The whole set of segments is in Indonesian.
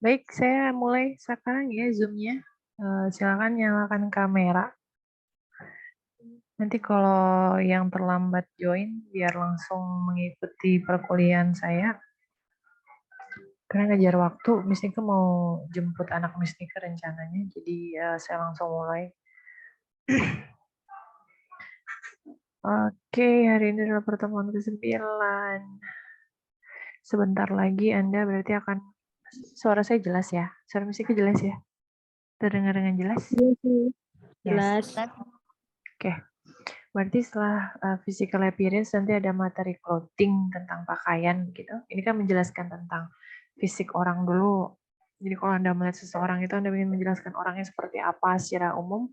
Baik, saya mulai sekarang ya Zoom-nya. Silakan nyalakan kamera. Nanti kalau yang terlambat join, biar langsung mengikuti perkuliahan saya. Karena ngejar waktu, Miss Nika mau jemput anak Miss Nika rencananya, jadi saya langsung mulai. Oke, hari ini adalah pertemuan ke-9. Sebentar lagi Anda berarti akan... Suara saya jelas ya? Suara Miss Nika jelas ya? Terdengar dengan jelas? Iya sih, Yes. jelas. Oke. Berarti setelah physical appearance nanti ada materi clothing tentang pakaian gitu. Ini kan menjelaskan tentang fisik orang dulu. Jadi kalau Anda melihat seseorang itu Anda ingin menjelaskan orangnya seperti apa secara umum.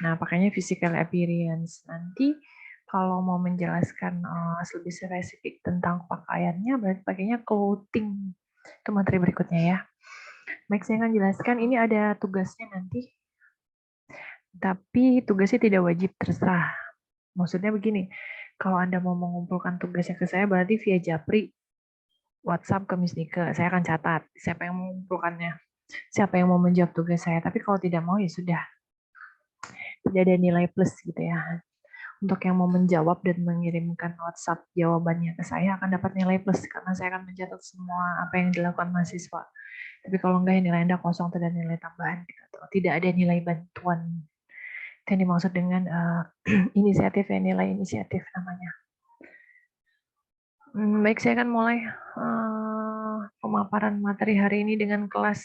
Nah, pakainya physical appearance. Nanti kalau mau menjelaskan lebih spesifik tentang pakaiannya berarti pakainya clothing. Itu materi berikutnya ya. Baik, saya akan jelaskan ini ada tugasnya nanti. Tapi tugasnya tidak wajib, terserah. Maksudnya begini, kalau Anda mau mengumpulkan tugasnya ke saya, berarti via Japri, WhatsApp ke Miss Nike. Saya akan catat siapa yang mengumpulkannya, siapa yang mau menjawab tugas saya. Tapi kalau tidak mau, ya sudah. Tidak ada nilai plus gitu ya. Untuk yang mau menjawab dan mengirimkan WhatsApp jawabannya ke saya akan dapat nilai plus, karena saya akan mencatat semua apa yang dilakukan mahasiswa. Tapi kalau enggak, ya nilai Anda kosong, tidak ada nilai tambahan. Gitu. Tidak ada nilai bantuan. Itu yang dimaksud dengan inisiatif, ya nilai inisiatif namanya. Baik, saya akan mulai pemaparan materi hari ini dengan kelas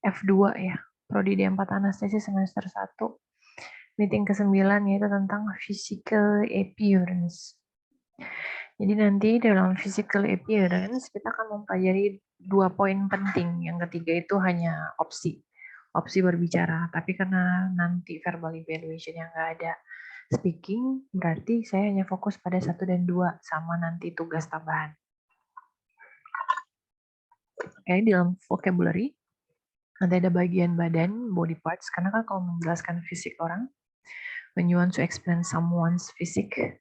F2 ya, Prodi D4 Anestesi semester 1, meeting ke-9 yaitu tentang physical appearance. Jadi nanti dalam physical appearance kita akan mempelajari 2 poin penting. Yang ketiga itu hanya opsi berbicara, tapi karena nanti verbal evaluation yang nggak ada speaking, berarti saya hanya fokus pada 1 dan 2 sama nanti tugas tambahan. Oke, di dalam vocabulary nanti ada bagian badan, body parts, karena kan kalau menjelaskan fisik orang, when you want to explain someone's physique,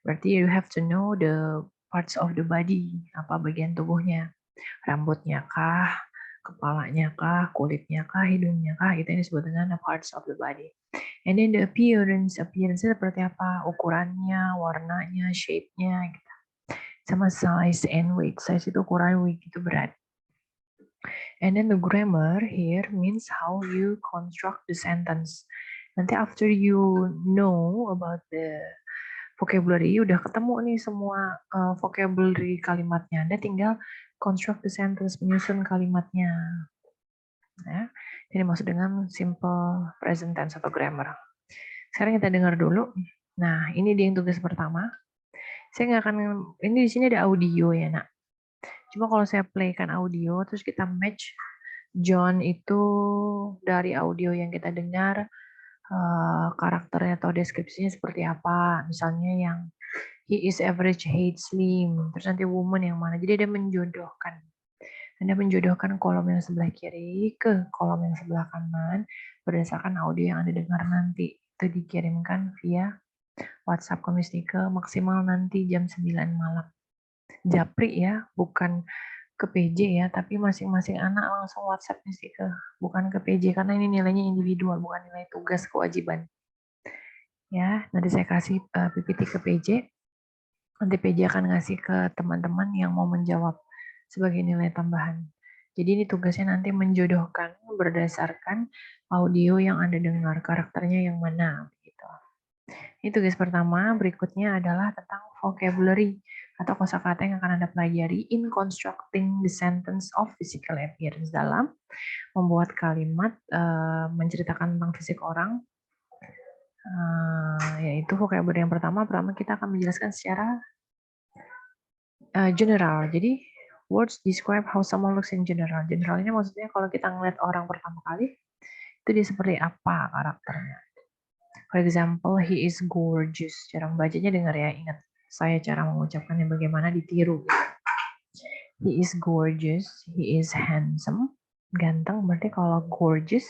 berarti you have to know the parts of the body, apa bagian tubuhnya, rambutnya kah, kepalanya kah, kulitnya kah, hidungnya kah, itu yang disebut dengan the parts of the body. And then the appearance seperti apa, ukurannya, warnanya, shape-nya, gitu. Sama size and weight. Size itu ukuran, weight itu berat. And then the grammar here means how you construct the sentence. Nanti after you know about the vocabulary, udah ketemu nih semua vocabulary kalimatnya. Anda tinggal construct the sentence, menyusun kalimatnya. Ya. Ini maksud dengan simple present tense atau grammar. Sekarang kita dengar dulu. Nah, ini dia yang tugas pertama. Saya nggak akan, ini di sini ada audio ya, nak. Cuma kalau saya playkan audio, terus kita match John itu dari audio yang kita dengar, karakternya atau deskripsinya seperti apa. Misalnya yang he is average height slim, terus nanti woman yang mana. Jadi ada menjodohkan. Anda menjodohkan kolom yang sebelah kiri ke kolom yang sebelah kanan berdasarkan audio yang Anda dengar nanti. Itu dikirimkan via WhatsApp Komisi ke maksimal nanti jam 9 malam. Japri ya, bukan ke PJ ya, tapi masing-masing anak langsung WhatsApp mesti ke, bukan ke PJ karena ini nilainya individual, bukan nilai tugas kewajiban. Ya, nanti saya kasih PPT ke PJ. Nanti PJ akan ngasih ke teman-teman yang mau menjawab sebagai nilai tambahan. Jadi ini tugasnya nanti menjodohkan berdasarkan audio yang Anda dengar, karakternya yang mana. Gitu. Ini tugas pertama, berikutnya adalah tentang vocabulary atau kosakata yang akan Anda pelajari in constructing the sentence of physical appearance dalam membuat kalimat menceritakan tentang fisik orang. Yaitu vocabulary yang pertama kita akan menjelaskan secara general. Jadi words describe how someone looks in general. General ini maksudnya kalau kita ngeliat orang pertama kali, itu dia seperti apa karakternya. For example, he is gorgeous. Cara membacanya dengar ya, ingat saya cara mengucapkannya bagaimana ditiru. He is gorgeous, he is handsome. Ganteng berarti kalau gorgeous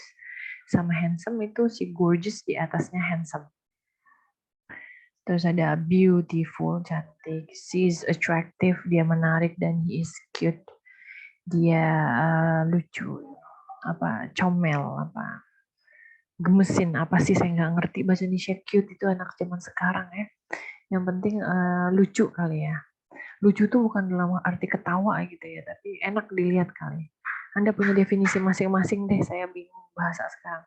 sama handsome itu si gorgeous di atasnya handsome. Terus ada beautiful, cantik. She is attractive, dia menarik dan he is cute. dia lucu, comel, gemesin, apa sih saya nggak ngerti bahasa Indonesia. Cute itu anak zaman sekarang ya. Yang penting lucu kali ya. Lucu tuh bukan dalam arti ketawa gitu ya, tapi enak dilihat kali. Anda punya definisi masing-masing deh, saya bingung bahasa sekarang.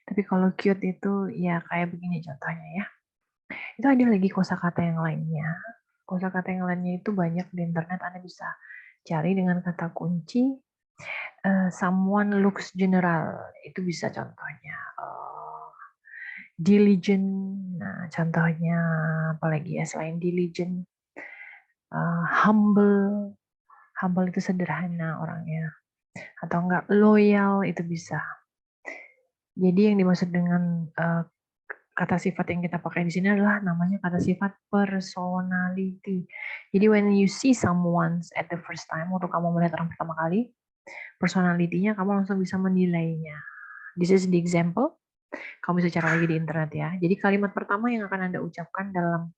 Tapi kalau cute itu ya kayak begini contohnya ya. Itu ada lagi kosakata yang lainnya. Kosakata yang lainnya itu banyak di internet, Anda bisa cari dengan kata kunci someone looks general. Itu bisa contohnya diligent. Nah, contohnya apalagi ya selain diligent, humble. Humble itu sederhana orangnya. Atau enggak loyal itu bisa. Jadi yang dimaksud dengan kata sifat yang kita pakai di sini adalah namanya kata sifat personality. Jadi when you see someone at the first time, waktu kamu melihat orang pertama kali, personality-nya kamu langsung bisa menilainya. This is the example. Kamu bisa cari lagi di internet ya. Jadi kalimat pertama yang akan Anda ucapkan dalam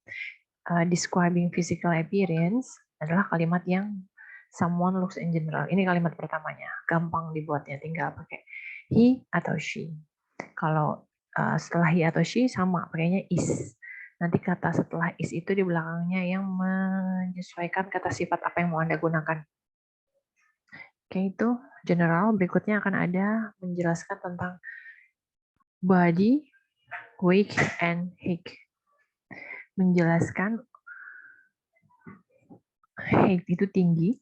describing physical appearance adalah kalimat yang someone looks in general. Ini kalimat pertamanya. Gampang dibuatnya, tinggal pakai he atau she. Kalau setelah he atau she sama pakainya is. Nanti kata setelah is itu di belakangnya yang menyesuaikan kata sifat apa yang mau Anda gunakan. Oke, itu general. Berikutnya akan ada menjelaskan tentang body, weight, and height. Menjelaskan height itu tinggi,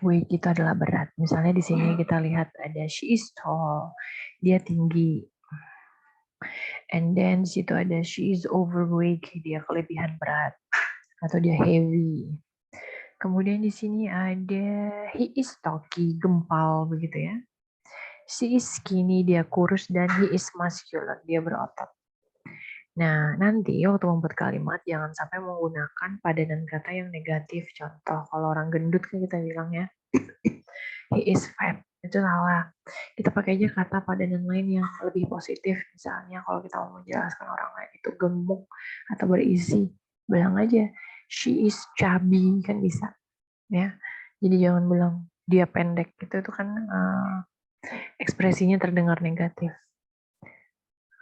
weight itu adalah berat. Misalnya di sini kita lihat ada she is tall, dia tinggi. And then di situ ada she is overweight, dia kelebihan berat atau dia heavy. Kemudian di sini ada he is stocky, gempal begitu ya. She is skinny, dia kurus, dan he is muscular, dia berotot. Nah, nanti waktu membuat kalimat jangan sampai menggunakan padanan kata yang negatif. Contoh, kalau orang gendut kan kita bilang ya, he is fat. Itu salah. Kita pakai aja kata padanan lain yang lebih positif. Misalnya kalau kita mau menjelaskan orang lain itu gemuk atau berisi, bilang aja she is chubby, kan bisa. Ya, jadi jangan bilang dia pendek. Itu kan ekspresinya terdengar negatif.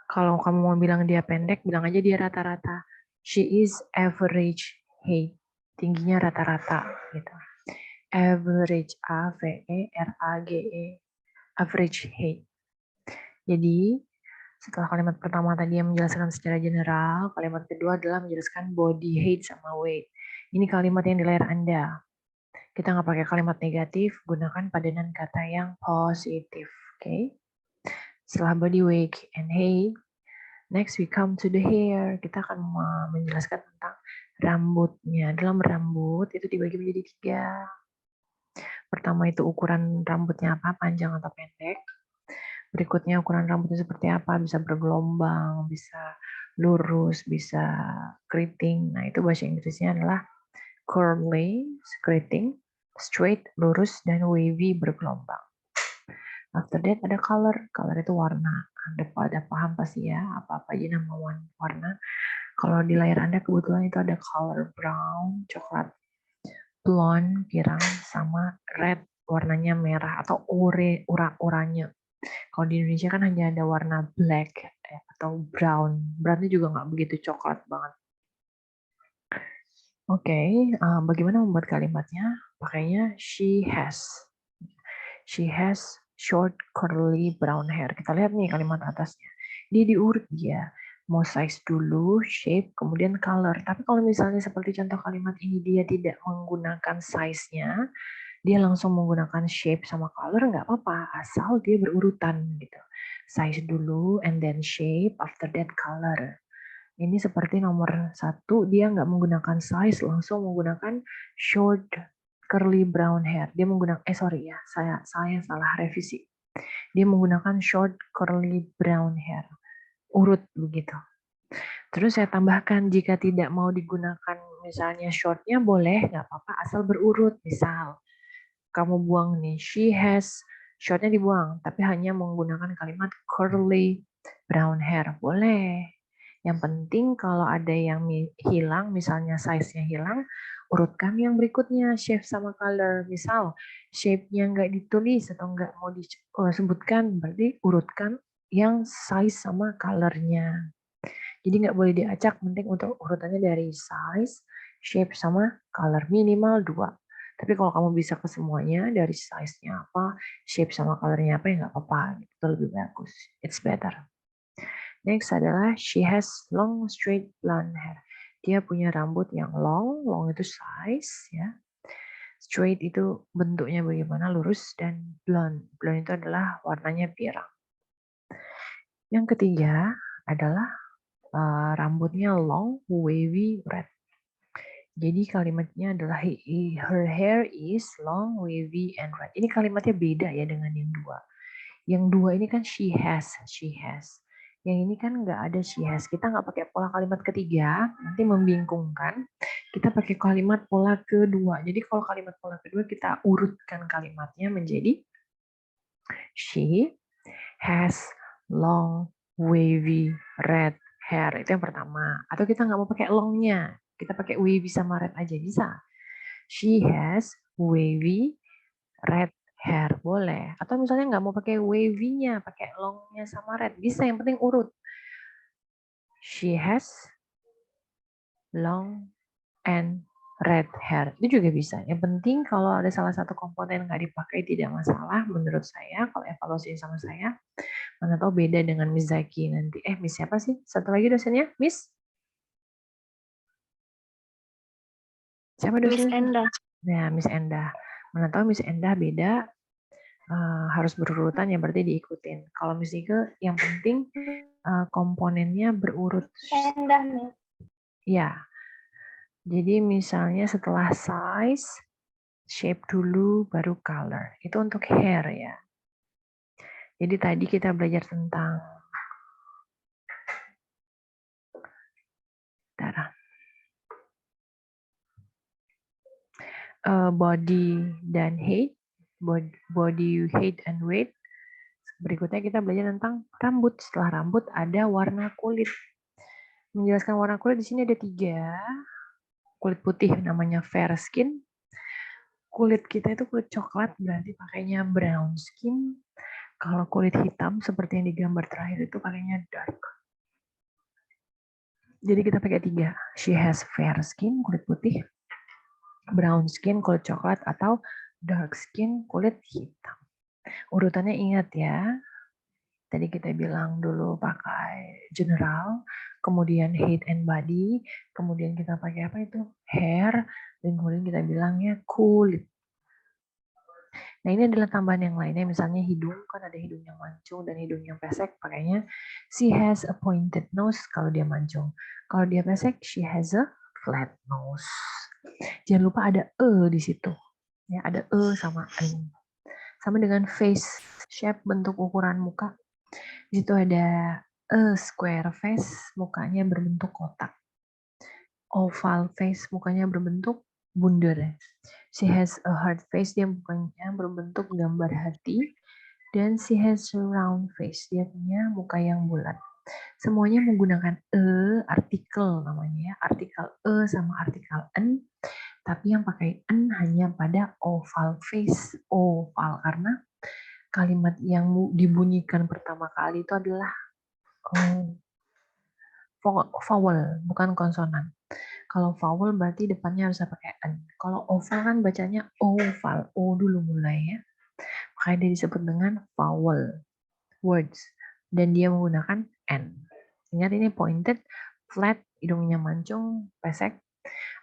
Kalau kamu mau bilang dia pendek, bilang aja dia rata-rata. She is average height. Tingginya rata-rata gitu. Average, A-V-E-R-A-G-E. Average height. Jadi, setelah kalimat pertama tadi yang menjelaskan secara general, kalimat kedua adalah menjelaskan body height sama weight. Ini kalimat yang di layar Anda. Kita nggak pakai kalimat negatif, gunakan padanan kata yang positif. Oke? Setelah body weight and height, next we come to the hair. Kita akan menjelaskan tentang rambutnya. Dalam rambut itu dibagi menjadi 3. Pertama itu ukuran rambutnya apa, panjang atau pendek. Berikutnya ukuran rambutnya seperti apa, bisa bergelombang, bisa lurus, bisa keriting. Nah, itu bahasa Inggrisnya adalah curly, keriting, straight, lurus, dan wavy, bergelombang. After that ada color. Color itu warna. Anda paham pasti ya apa-apa aja nama warna. Kalau di layar Anda kebetulan itu ada color brown, coklat, blonde, pirang, sama red, warnanya merah atau oranye. Kalau di Indonesia kan hanya ada warna black atau brown. Brownnya juga nggak begitu coklat banget. Oke, bagaimana membuat kalimatnya? Pakainya she has. She has short curly brown hair. Kita lihat nih kalimat atasnya. Dia diurut dia. Mau size dulu, shape, kemudian color. Tapi kalau misalnya seperti contoh kalimat ini dia tidak menggunakan size-nya, dia langsung menggunakan shape sama color, nggak apa-apa. Asal dia berurutan gitu. Size dulu, and then shape, after that color. Ini seperti nomor 1, dia nggak menggunakan size, langsung menggunakan short curly brown hair. Dia menggunakan, saya salah revisi. Dia menggunakan short curly brown hair. Urut begitu. Terus saya tambahkan jika tidak mau digunakan misalnya shortnya boleh, nggak apa-apa asal berurut. Misal kamu buang nih, she has, shortnya dibuang, tapi hanya menggunakan kalimat curly brown hair. Boleh. Yang penting kalau ada yang hilang, misalnya size-nya hilang, urutkan yang berikutnya, shape sama color. Misal, shape-nya nggak ditulis atau nggak mau disebutkan, berarti urutkan yang size sama color-nya. Jadi nggak boleh diacak, penting untuk urutannya dari size, shape, sama color. Minimal 2. Tapi kalau kamu bisa ke semuanya, dari size-nya apa, shape sama color-nya apa, ya nggak apa-apa. Itu lebih bagus. It's better. Next adalah she has long straight blonde hair. Dia punya rambut yang long itu size ya. Straight itu bentuknya bagaimana, lurus, dan blonde. Blonde itu adalah warnanya pirang. Yang ketiga adalah rambutnya long, wavy, red. Jadi kalimatnya adalah her hair is long, wavy, and red. Ini kalimatnya beda ya dengan yang dua. Yang dua ini kan she has. Yang ini kan nggak ada she has. Kita nggak pakai pola kalimat ketiga, nanti membingungkan. Kita pakai kalimat pola kedua. Jadi kalau kalimat pola kedua kita urutkan kalimatnya menjadi she has long, wavy, red hair. Itu yang pertama. Atau kita nggak mau pakai long-nya. Kita pakai wavy sama red aja bisa. She has wavy red hair. Boleh. Atau misalnya nggak mau pakai wavy-nya, pakai long-nya sama red. Bisa, yang penting urut. She has long and red hair. Itu juga bisa. Yang penting kalau ada salah satu komponen nggak dipakai tidak masalah menurut saya. Kalau evaluasi sama saya, mana tahu beda dengan Miss Zaki nanti. Miss siapa sih? Satu lagi dosennya, Miss? Siapa dosennya? Miss Endah. Nah, Miss Endah. Mana tahu Miss Endah beda, harus berurutan ya berarti diikutin. Kalau Miss Ike yang penting komponennya berurut. Endah nih. Ya. Jadi misalnya setelah size, shape dulu, baru color. Itu untuk hair ya. Jadi tadi kita belajar tentang body dan height, body height and weight. Berikutnya kita belajar tentang rambut. Setelah rambut ada warna kulit. Menjelaskan warna kulit di sini ada 3. Kulit putih namanya fair skin. Kulit kita itu kulit coklat, berarti pakainya brown skin. Kalau kulit hitam seperti yang digambar terakhir itu pakainya dark. Jadi kita pakai 3. She has fair skin, kulit putih. Brown skin, kulit coklat. Atau dark skin, kulit hitam. Urutannya ingat ya. Tadi kita bilang dulu pakai general, kemudian height and body, kemudian kita pakai apa itu? Hair, dan kemudian kita bilangnya kulit. Nah ini adalah tambahan yang lainnya, misalnya hidung, kan ada hidung yang mancung dan hidung yang pesek, pakainya she has a pointed nose kalau dia mancung. Kalau dia pesek, she has a flat nose. Jangan lupa ada e di situ. Ya, ada e sama n. Sama dengan face, shape, bentuk ukuran muka. Di situ ada a square face, mukanya berbentuk kotak. Oval face, mukanya berbentuk bundar. She has a heart face, dia mukanya berbentuk gambar hati. Dan she has a round face, dia punya muka yang bulat. Semuanya menggunakan artikel namanya ya. Artikel sama artikel n. Tapi yang pakai n hanya pada oval face. Oval, karena kalimat yang dibunyikan pertama kali itu adalah vowel, bukan konsonan. Kalau vowel berarti depannya harus pakai n. Kalau oval kan bacanya oval, o dulu mulai ya. Makanya dia disebut dengan vowel words. Dan dia menggunakan n. Ingat ini pointed, flat, hidungnya mancung, pesek.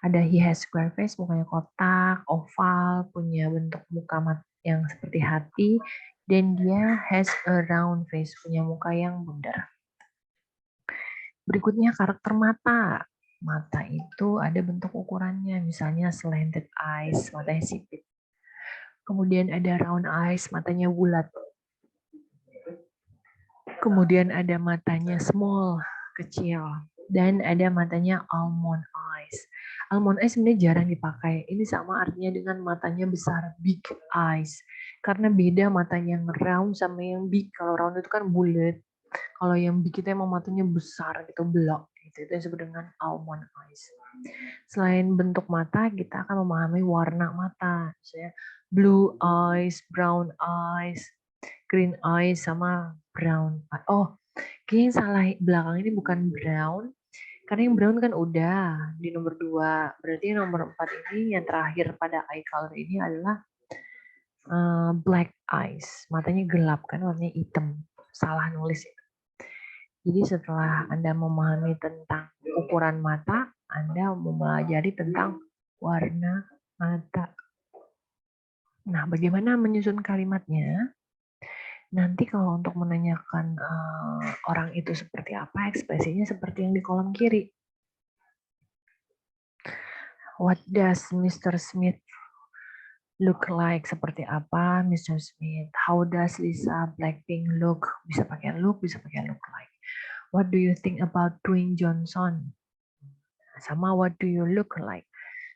Ada he has square face, mukanya kotak, oval, punya bentuk muka yang seperti hati. Dan dia has a round face, punya muka yang bundar. Berikutnya karakter mata. Mata itu ada bentuk ukurannya, misalnya slanted eyes, matanya sipit. Kemudian ada round eyes, matanya bulat. Kemudian ada matanya small, kecil. Dan ada matanya almond eyes. Almond eyes sebenarnya jarang dipakai. Ini sama artinya dengan matanya besar, big eyes. Karena beda matanya yang round sama yang big. Kalau round itu kan bulat. Kalau yang big itu emang matanya besar gitu, belok. gitu. Itu yang disebut dengan almond eyes. Selain bentuk mata, kita akan memahami warna mata. Misalnya blue eyes, brown eyes, green eyes, sama brown. Oh, kayaknya yang salah belakang ini bukan brown, karena yang brown kan udah di nomor 2. Berarti nomor 4 ini yang terakhir pada eye color ini adalah black eyes. Matanya gelap kan, warnanya hitam. Salah nulis itu. Jadi setelah Anda memahami tentang ukuran mata, Anda mempelajari tentang warna mata. Nah, bagaimana menyusun kalimatnya? Nanti kalau untuk menanyakan orang itu seperti apa, ekspresinya seperti yang di kolom kiri. What does Mr. Smith look like? Seperti apa Mr. Smith? How does Lisa Blackpink look? Bisa pakai look, bisa pakai look like. What do you think about Dwayne Johnson? Sama what do you look like?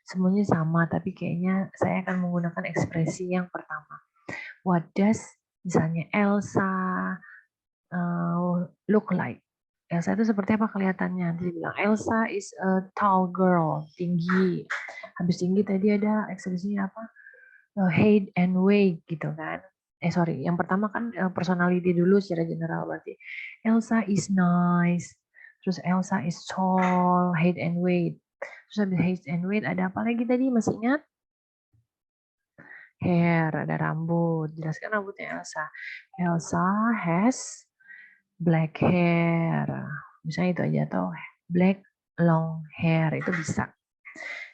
Semuanya sama, tapi kayaknya saya akan menggunakan ekspresi yang pertama. What does misalnya Elsa look like? Elsa itu seperti apa kelihatannya? Nanti bilang Elsa is a tall girl, tinggi. Habis tinggi tadi ada ekspresinya apa? Height and weight gitu kan. Sorry, yang pertama kan personality dulu secara general, berarti Elsa is nice, terus Elsa is tall, height and weight. Terus habis height and weight ada apa lagi tadi, masih ingat? Hair, ada rambut. Jelaskan rambutnya Elsa. Elsa has black hair. Misalnya itu aja, atau black long hair, itu bisa.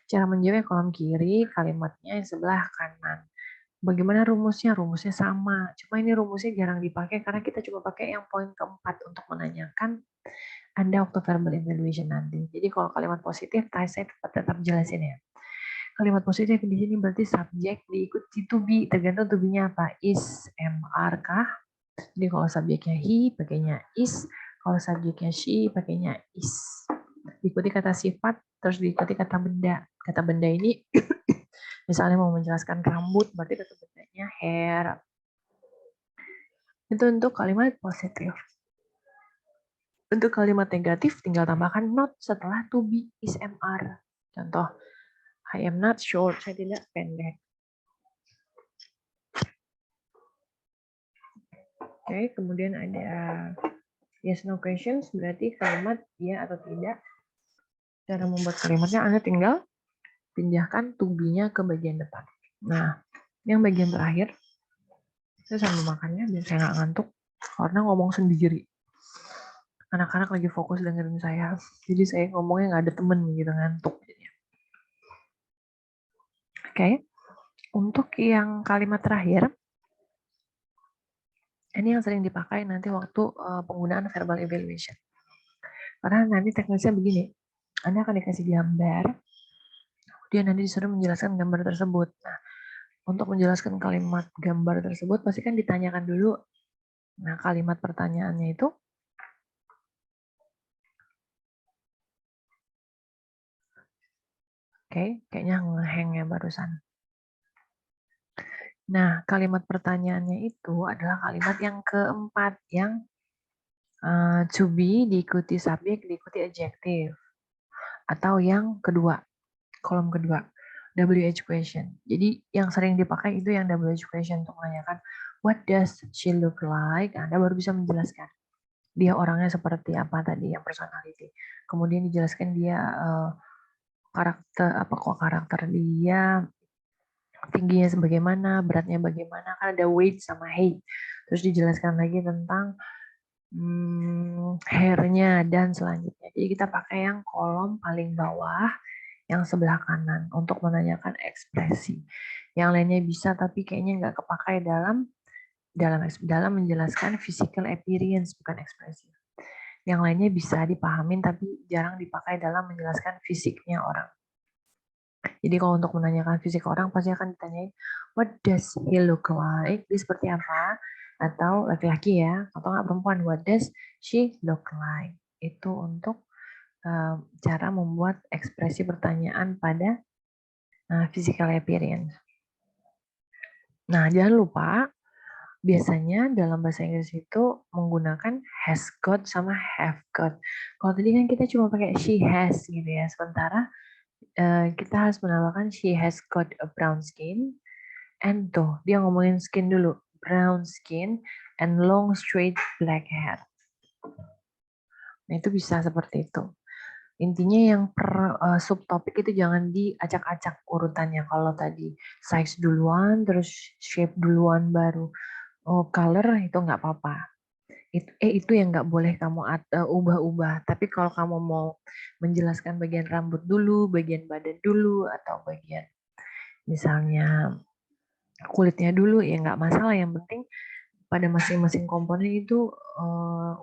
Cara menjawabnya kolom kiri, kalimatnya yang sebelah kanan. Bagaimana rumusnya? Rumusnya sama. Cuma ini rumusnya jarang dipakai karena kita cuma pakai yang poin keempat untuk menanyakan Anda waktu verbal evaluation nanti. Jadi kalau kalimat positif, saya tetap jelasin ya. Kalimat positif di sini berarti subjek diikuti to be, tergantung to be-nya apa. Is, am, are kah? Jadi kalau subjeknya he, pakainya is. Kalau subjeknya she, pakainya is. Diikuti kata sifat, terus diikuti kata benda. Kata benda ini misalnya mau menjelaskan rambut, berarti kata bendanya hair. Itu untuk kalimat positif. Untuk kalimat negatif, tinggal tambahkan not setelah to be, is, am, are. Contoh, I am not short, saya tidak pendek. Oke, kemudian ada yes no questions, berarti kalimat ya atau tidak. Cara membuat kalimatnya Anda tinggal pindahkan to be-nya ke bagian depan. Nah, yang bagian terakhir, saya sambil makannya biar saya nggak ngantuk, karena ngomong sendiri. Anak-anak lagi fokus dengerin saya, jadi saya ngomongnya nggak ada temen gitu, ngantuk. Oke, untuk yang kalimat terakhir, ini yang sering dipakai nanti waktu penggunaan verbal evaluation. Karena nanti teknisnya begini, Anda akan dikasih gambar, kemudian nanti disuruh menjelaskan gambar tersebut. Nah, untuk menjelaskan kalimat gambar tersebut, pasti kan ditanyakan dulu. Nah, kalimat pertanyaannya itu, oke, kayaknya nge-hang ya barusan. Nah, kalimat pertanyaannya itu adalah kalimat yang keempat, yang to be diikuti subjek, diikuti adjektif. Atau yang kedua, kolom kedua, WH question. Jadi yang sering dipakai itu yang WH question untuk menanyakan what does she look like? Anda baru bisa menjelaskan dia orangnya seperti apa tadi, yang personality. Kemudian dijelaskan dia karakter dia, tingginya sebagaimana, beratnya bagaimana, kan ada weight sama height. Terus dijelaskan lagi tentang hair-nya dan selanjutnya. Jadi kita pakai yang kolom paling bawah, yang sebelah kanan untuk menanyakan ekspresi. Yang lainnya bisa, tapi kayaknya nggak kepakai dalam menjelaskan physical appearance, bukan ekspresi. Yang lainnya bisa dipahamin, tapi jarang dipakai dalam menjelaskan fisiknya orang. Jadi kalau untuk menanyakan fisik orang, pasti akan ditanyain, what does he look like? Dia seperti apa? Atau laki-laki ya, atau nggak perempuan, what does she look like? Itu untuk cara membuat ekspresi pertanyaan pada physical appearance. Nah, jangan lupa biasanya dalam bahasa Inggris itu menggunakan has got sama have got. Kalau tadi kan kita cuma pakai she has gitu ya. Sementara kita harus menambahkan she has got a brown skin. And tuh, dia ngomongin skin dulu. Brown skin and long straight black hair. Nah, itu bisa seperti itu. Intinya yang per subtopik itu jangan diacak-acak urutannya. Kalau tadi size duluan, terus shape duluan, baru color, itu nggak apa-apa. Itu yang nggak boleh kamu ubah-ubah. Tapi kalau kamu mau menjelaskan bagian rambut dulu, bagian badan dulu, atau bagian misalnya kulitnya dulu, ya nggak masalah. Yang penting pada masing-masing komponen itu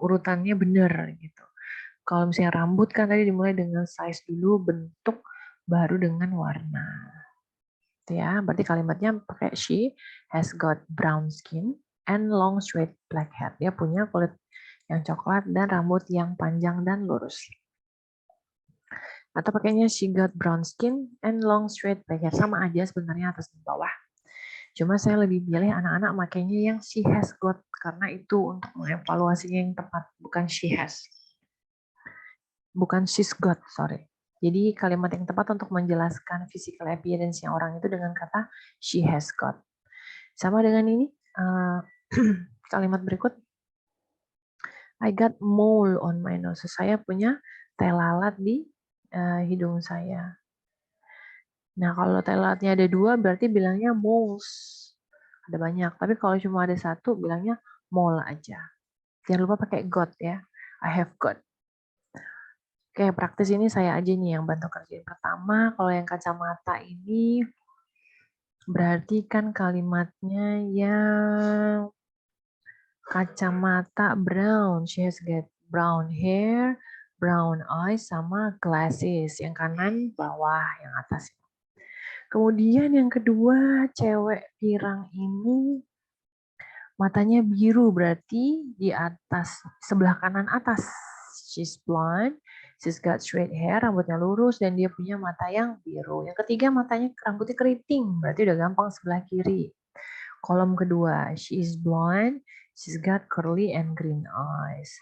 urutannya benar gitu. Kalau misalnya rambut kan tadi dimulai dengan size dulu, bentuk, baru dengan warna. Itu ya, berarti kalimatnya pakai she has got brown skin and long straight black hair. Dia punya kulit yang coklat dan rambut yang panjang dan lurus. Atau pakainya she got brown skin and long straight black hair. Sama aja sebenarnya atas dan bawah. Cuma saya lebih pilih anak-anak makainya yang she has got karena itu untuk mengevaluasinya yang tepat, bukan she has. Bukan she's got, sorry. Jadi kalimat yang tepat untuk menjelaskan physical appearance-nya orang itu dengan kata she has got. Sama dengan ini, kalimat berikut. I got mole on my nose. Saya punya tai lalat di hidung saya. Nah, kalau tai lalatnya ada 2, berarti bilangnya moles. Ada banyak. Tapi kalau cuma ada 1, bilangnya mole aja. Jangan lupa pakai got ya. I have got. Oke, praktis ini saya aja nih yang bantu kerjain. Pertama, kalau yang kacamata ini berarti kan kalimatnya yang kacamata brown. She has got brown hair, brown eyes, sama glasses. Yang kanan bawah, yang atas. Kemudian yang kedua, cewek pirang ini matanya biru, berarti di atas, sebelah kanan atas. She's blonde, she's got straight hair, rambutnya lurus, dan dia punya mata yang biru. Yang ketiga, rambutnya keriting, berarti udah gampang sebelah kiri. Kolom kedua, she is blonde, she's got curly and green eyes.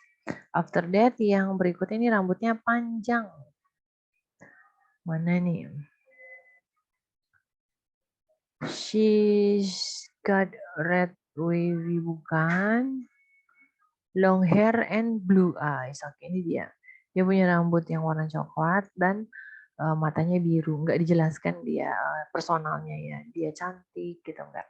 After that, yang berikutnya ini rambutnya panjang. Mana nih? She's got red wavy, bukan. Long hair and blue eyes. Oke, ini dia. Dia punya rambut yang warna coklat dan matanya biru. Nggak dijelaskan dia personalnya ya. Dia cantik gitu enggak.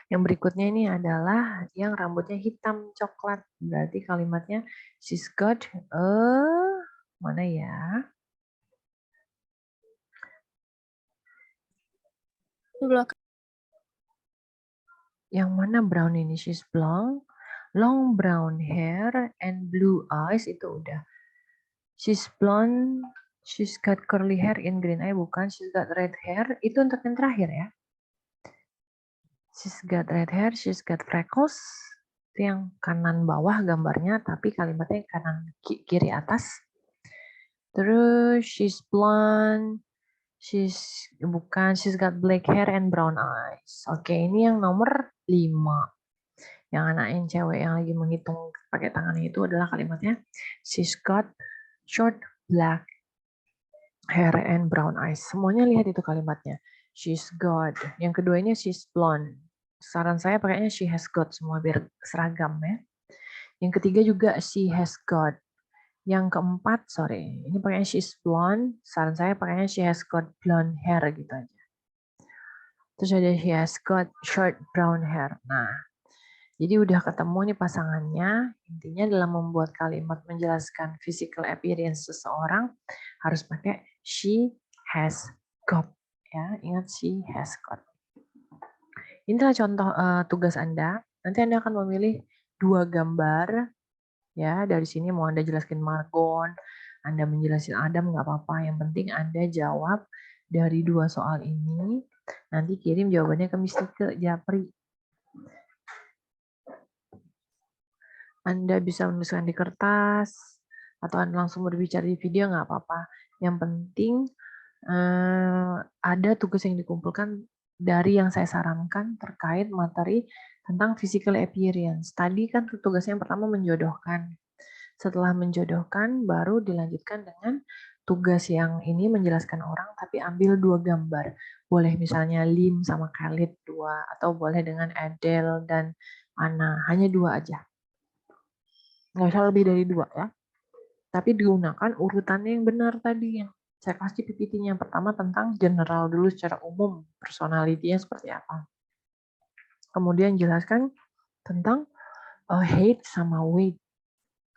Yang berikutnya ini adalah yang rambutnya hitam coklat. Berarti kalimatnya she's got a mana ya? Yang mana brown ini? She's blonde, long brown hair and blue eyes, itu udah. She's blonde, she's got curly hair in green eye, bukan. She's got red hair, itu untuk yang terakhir ya. She's got red hair, she's got freckles, itu yang kanan bawah gambarnya, tapi kalimatnya kanan kiri atas. Terus she's blonde, she's got black hair and brown eyes. Oke, ini yang nomor 5. Yang anak yang cewek yang lagi menghitung pakai tangannya itu adalah kalimatnya she's got short black hair and brown eyes. Semuanya lihat itu kalimatnya. She's got. Yang kedua ini she's blonde. Saran saya pakainya she has got semua biar seragam ya. Yang ketiga juga she has got. Yang keempat, ini pakainya she's blonde. Saran saya pakainya she has got blonde hair gitu aja. Terus ada she has got short brown hair. Nah, jadi udah ketemu nih pasangannya. Intinya dalam membuat kalimat menjelaskan physical appearance seseorang harus pakai she has got. Ya, ingat she has got. Inilah contoh tugas Anda. Nanti Anda akan memilih 2 gambar. Ya, dari sini mau Anda jelaskan Margon, Anda menjelaskan Adam nggak apa-apa. Yang penting Anda jawab dari 2 soal ini. Nanti kirim jawabannya ke Mr. Japri. Anda bisa menuliskan di kertas, atau Anda langsung berbicara di video, nggak apa-apa. Yang penting ada tugas yang dikumpulkan dari yang saya sarankan terkait materi tentang physical appearance. Tadi kan tugasnya yang pertama menjodohkan. Setelah menjodohkan, baru dilanjutkan dengan tugas yang ini menjelaskan orang, tapi ambil 2 gambar. Boleh misalnya Lim sama Khalid 2, atau boleh dengan Adele dan Anna. Hanya 2 aja. Nggak usah lebih dari 2 ya. Tapi digunakan urutannya yang benar tadi. Yang saya kasih PPT-nya. Yang pertama tentang general dulu secara umum. Personality-nya seperti apa. Kemudian jelaskan tentang height sama weight.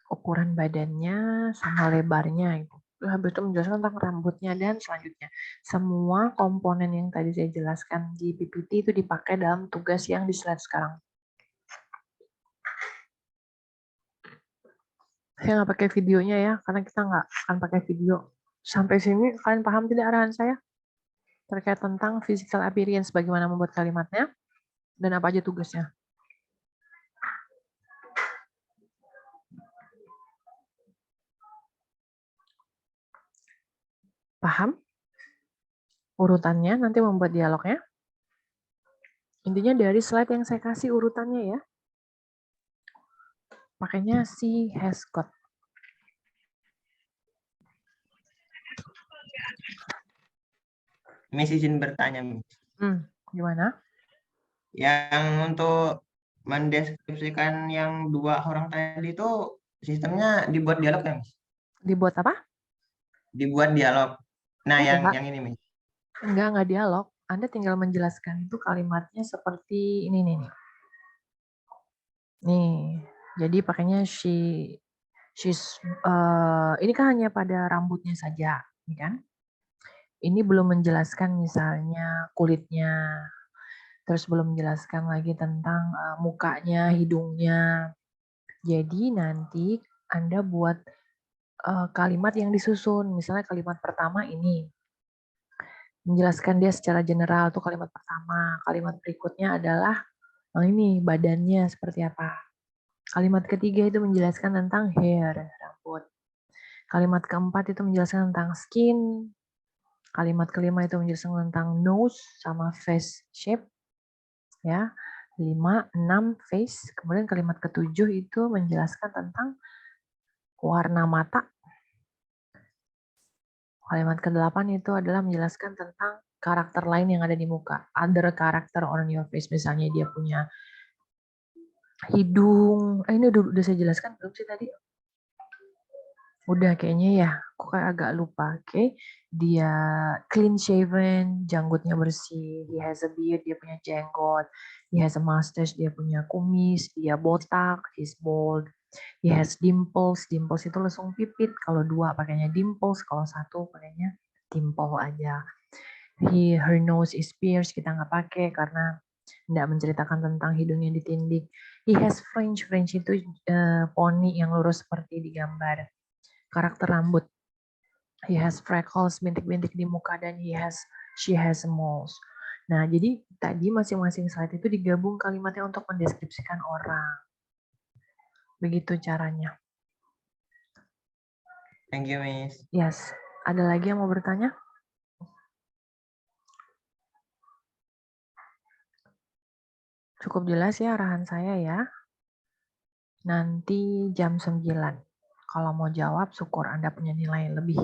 Ukuran badannya sama lebarnya itu. Habis itu menjelaskan tentang rambutnya dan selanjutnya. Semua komponen yang tadi saya jelaskan di PPT itu dipakai dalam tugas yang di slide sekarang. Saya nggak pakai videonya ya, karena kita nggak akan pakai video. Sampai sini kalian paham tidak arahan saya? Terkait tentang physical appearance, bagaimana membuat kalimatnya, dan apa aja tugasnya. Paham? Urutannya nanti membuat dialognya. Intinya dari slide yang saya kasih urutannya ya. Makanya she has got. Miss izin bertanya, Miss. Gimana? Yang untuk mendeskripsikan yang 2 orang tadi itu sistemnya dibuat dialog ya, Miss? Dibuat apa? Dibuat dialog. Nah, yang ini, Miss. Enggak dialog. Anda tinggal menjelaskan itu kalimatnya seperti ini nih. Nih, jadi pakainya she's ini kan hanya pada rambutnya saja, ya kan? Ini belum menjelaskan misalnya kulitnya, terus belum menjelaskan lagi tentang mukanya, hidungnya. Jadi nanti Anda buat kalimat yang disusun. Misalnya kalimat pertama ini menjelaskan dia secara general tuh kalimat pertama. Kalimat berikutnya adalah ini badannya seperti apa. Kalimat ketiga itu menjelaskan tentang hair, rambut. Kalimat keempat itu menjelaskan tentang skin. Kalimat kelima itu menjelaskan tentang nose sama face shape. Ya, 5, 6 face. Kemudian kalimat ketujuh itu menjelaskan tentang warna mata. Kalimat ke-8 itu adalah menjelaskan tentang karakter lain yang ada di muka. Other character on your face. Misalnya dia punya hidung. Ini udah saya jelaskan belum sih tadi? Udah kayaknya ya, aku kayak agak lupa. Oke, dia clean shaven, janggutnya bersih, he has a beard, dia punya jenggot, he has a mustache, dia punya kumis, dia botak, he's bald, he has dimples, dimples itu lesung pipit, kalau 2 pakainya dimples, kalau 1 pakainya dimple aja. Her nose is pierced, kita nggak pakai karena nggak menceritakan tentang hidungnya ditindik. He has fringe, fringe itu poni yang lurus seperti di gambar. Karakter rambut. He has freckles, bintik-bintik di muka, dan she has moles. Nah, jadi tadi masing-masing slide itu digabung kalimatnya untuk mendeskripsikan orang. Begitu caranya. Thank you, Miss. Yes. Ada lagi yang mau bertanya? Cukup jelas ya arahan saya ya. Nanti jam 9. Kalau mau jawab, syukur Anda punya nilai lebih.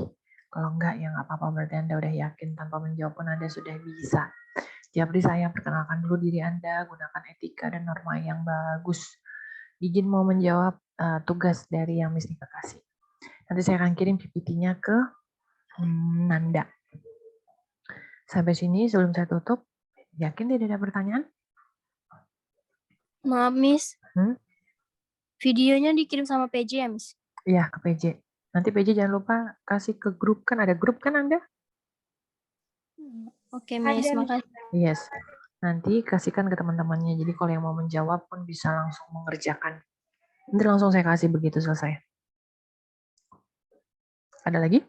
Kalau enggak, ya nggak apa-apa. Berarti Anda udah yakin tanpa menjawab pun Anda sudah bisa. Japri, saya perkenalkan dulu diri Anda, gunakan etika dan norma yang bagus. Izin mau menjawab tugas dari yang Miss Nika kasih. Nanti saya akan kirim PPT-nya ke Nanda. Sampai sini sebelum saya tutup, yakin tidak ada pertanyaan? Maaf, Miss. Videonya dikirim sama PJ ya, Miss? Iya, ke PJ. Nanti PJ jangan lupa kasih ke grup, kan ada grup kan Anda? Oke, Miss. Makasih. Yes. Nanti kasihkan ke teman-temannya. Jadi kalau yang mau menjawab pun bisa langsung mengerjakan. Nanti langsung saya kasih begitu selesai. Ada lagi?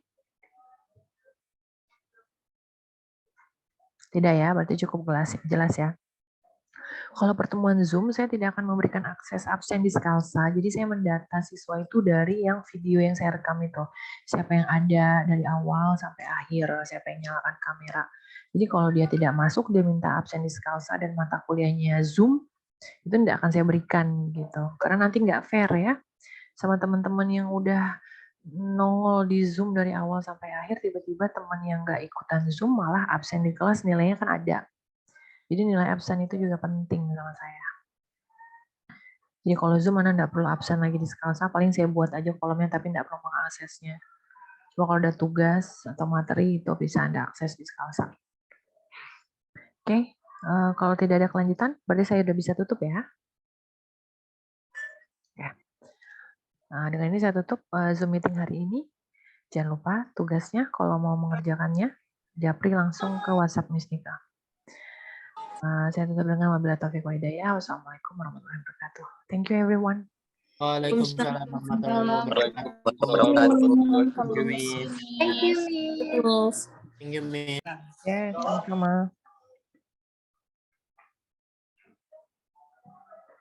Tidak ya, berarti cukup jelas ya. Kalau pertemuan Zoom, saya tidak akan memberikan akses absen di Skalsa. Jadi saya mendata siswa itu dari yang video yang saya rekam itu. Siapa yang ada dari awal sampai akhir, siapa yang nyalakan kamera. Jadi kalau dia tidak masuk, dia minta absen di Skalsa dan mata kuliahnya Zoom, Itu tidak akan saya berikan gitu. Karena nanti nggak fair ya sama teman-teman yang udah nongol di Zoom dari awal sampai akhir, tiba-tiba teman yang nggak ikutan Zoom malah absen di kelas, nilainya kan ada. Jadi nilai absen itu juga penting sama saya. Jadi kalau Zoom Anda nggak perlu absen lagi di Skalsa, paling saya buat aja kolomnya tapi nggak perlu mengaksesnya. Cuma kalau ada tugas atau materi itu bisa Anda akses di Skalsa. Oke, kalau tidak ada kelanjutan, berarti saya udah bisa tutup ya. Ya. Nah, dengan ini saya tutup Zoom meeting hari ini. Jangan lupa tugasnya kalau mau mengerjakannya, japri langsung ke WhatsApp Miss Nika. Saya tutup dengan wabillahi taufiq wa hidayah. Wassalamualaikum warahmatullahi wabarakatuh. Thank you everyone. Waalaikumsalam warahmatullahi wabarakatuh. Waalaikumsalam. Thank you, Miss. Thank you, Miss. Miss. Thank you, Miss. Ya, sama-sama.